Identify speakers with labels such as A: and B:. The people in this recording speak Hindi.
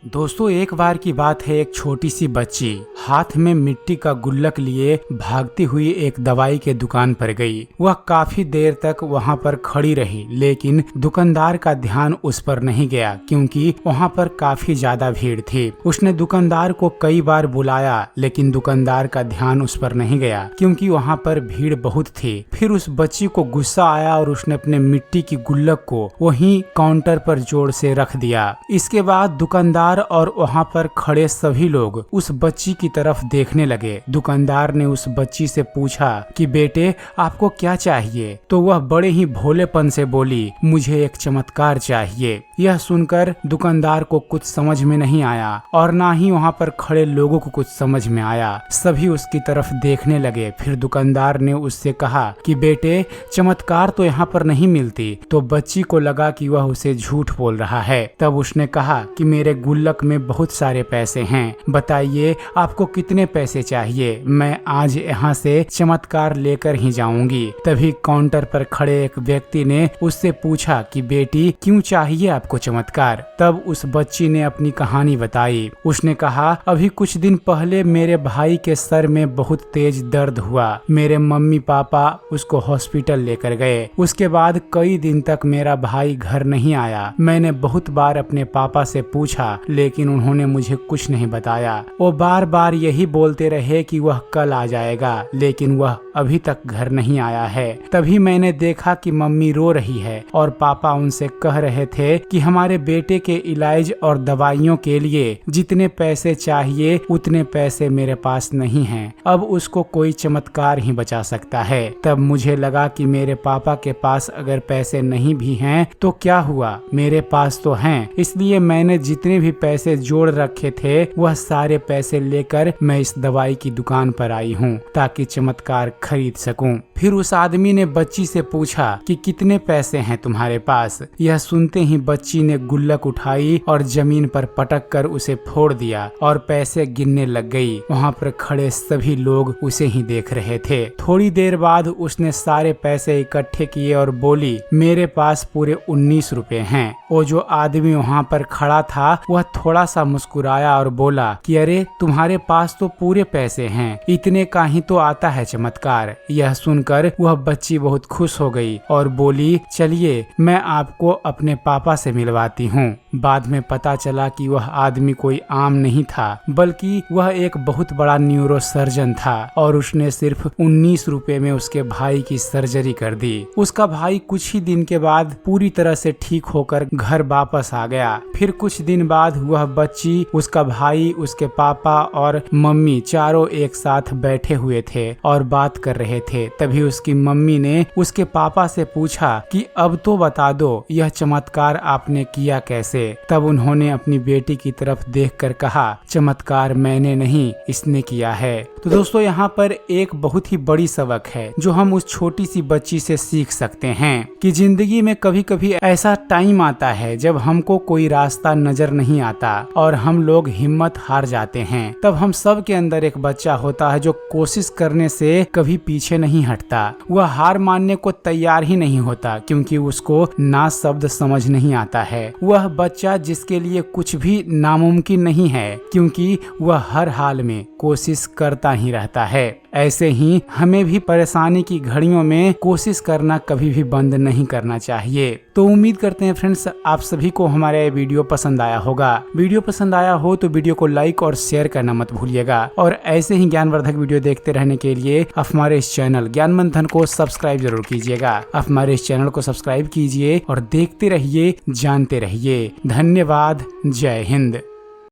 A: दोस्तों एक बार की बात है, एक छोटी सी बच्ची हाथ में मिट्टी का गुल्लक लिए भागती हुई एक दवाई के दुकान पर गई। वह काफी देर तक वहां पर खड़ी रही, लेकिन दुकानदार का ध्यान उस पर नहीं गया क्योंकि वहां पर काफी ज्यादा भीड़ थी। उसने दुकानदार को कई बार बुलाया, लेकिन दुकानदार का ध्यान उस पर नहीं गया क्योंकि वहां पर भीड़ बहुत थी। फिर उस बच्ची को गुस्सा आया और उसने अपने मिट्टी की गुल्लक को वहीं काउंटर पर जोर से रख दिया। इसके बाद दुकानदार और वहां पर खड़े सभी लोग उस बच्ची की तरफ देखने लगे। दुकानदार ने उस बच्ची से पूछा कि बेटे आपको क्या चाहिए, तो वह बड़े ही भोलेपन से बोली मुझे एक चमत्कार चाहिए। यह सुनकर दुकानदार को कुछ समझ में नहीं आया और ना ही वहां पर खड़े लोगों को कुछ समझ में आया। सभी उसकी तरफ देखने लगे। फिर दुकानदार ने उससे कहा कि बेटे चमत्कार तो यहाँ पर नहीं मिलती। तो बच्ची को लगा कि वह उसे झूठ बोल रहा है। तब उसने कहा कि मेरे गुल्लक में बहुत सारे पैसे हैं, बताइए आपको कितने पैसे चाहिए, मैं आज यहाँ से चमत्कार लेकर ही जाऊंगी। तभी काउंटर पर खड़े एक व्यक्ति ने उससे पूछा कि बेटी क्यों चाहिए आपको चमत्कार। तब उस बच्ची ने अपनी कहानी बताई। उसने कहा अभी कुछ दिन पहले मेरे भाई के सर में बहुत तेज दर्द हुआ। मेरे मम्मी पापा उसको हॉस्पिटल लेकर गए। उसके बाद कई दिन तक मेरा भाई घर नहीं आया। मैंने बहुत बार अपने पापा से पूछा, लेकिन उन्होंने मुझे कुछ नहीं बताया। वो बार बार यही बोलते रहे कि वह कल आ जाएगा, लेकिन वह अभी तक घर नहीं आया है। तभी मैंने देखा कि मम्मी रो रही है और पापा उनसे कह रहे थे कि हमारे बेटे के इलाज और दवाइयों के लिए जितने पैसे चाहिए उतने पैसे मेरे पास नहीं हैं। अब उसको कोई चमत्कार ही बचा सकता है। तब मुझे लगा कि मेरे पापा के पास अगर पैसे नहीं भी हैं तो क्या हुआ, मेरे पास तो हैं। इसलिए मैंने जितने भी पैसे जोड़ रखे थे वह सारे पैसे लेकर मैं इस दवाई की दुकान पर आई हूँ ताकि चमत्कार खरीद सकूं। फिर उस आदमी ने बच्ची से पूछा कि कितने पैसे हैं तुम्हारे पास। यह सुनते ही बच्ची ने गुल्लक उठाई और जमीन पर पटक कर उसे फोड़ दिया और पैसे गिनने लग गई। वहाँ पर खड़े सभी लोग उसे ही देख रहे थे। थोड़ी देर बाद उसने सारे पैसे इकट्ठे किए और बोली मेरे पास पूरे 19 रुपए हैं। वो जो आदमी वहाँ पर खड़ा था वह थोड़ा सा मुस्कुराया और बोला कि अरे तुम्हारे पास तो पूरे पैसे हैं, इतने का ही तो आता है चमत्कार। यह सुनकर वह बच्ची बहुत खुश हो गई और बोली चलिए मैं आपको अपने पापा से मिलवाती हूँ। बाद में पता चला कि वह आदमी कोई आम नहीं था, बल्कि वह एक बहुत बड़ा न्यूरो सर्जन था और उसने सिर्फ 19 रुपए में उसके भाई की सर्जरी कर दी। उसका भाई कुछ ही दिन के बाद पूरी तरह से ठीक होकर घर वापस आ गया। फिर कुछ दिन बाद वह बच्ची, उसका भाई, उसके पापा और मम्मी चारों एक साथ बैठे हुए थे और बात कर रहे थे। तभी उसकी मम्मी ने उसके पापा से पूछा कि अब तो बता दो यह चमत्कार आपने किया कैसे। तब उन्होंने अपनी बेटी की तरफ देखकर कहा चमत्कार मैंने नहीं, इसने किया है। तो दोस्तों यहाँ पर एक बहुत ही बड़ी सबक है जो हम उस छोटी सी बच्ची से सीख सकते हैं कि जिंदगी में कभी कभी ऐसा टाइम आता है जब हमको कोई रास्ता नजर नहीं आता और हम लोग हिम्मत हार जाते हैं। तब हम सब के अंदर एक बच्चा होता है जो कोशिश करने से कभी पीछे नहीं हटता। वह हार मानने को तैयार ही नहीं होता क्योंकि उसको ना शब्द समझ नहीं आता है। वह बच्चा जिसके लिए कुछ भी नामुमकिन नहीं है क्योंकि वह हर हाल में कोशिश करता ही रहता है। ऐसे ही हमें भी परेशानी की घड़ियों में कोशिश करना कभी भी बंद नहीं करना चाहिए। तो उम्मीद करते हैं फ्रेंड्स आप सभी को हमारा ये वीडियो पसंद आया होगा। वीडियो पसंद आया हो तो वीडियो को लाइक और शेयर करना मत भूलिएगा और ऐसे ही ज्ञानवर्धक वीडियो देखते रहने के लिए आप हमारे इस चैनल ज्ञान मंथन को सब्सक्राइब जरूर कीजिएगा। आप हमारे इस चैनल को सब्सक्राइब कीजिए और देखते रहिए, जानते रहिए। धन्यवाद। जय हिंद।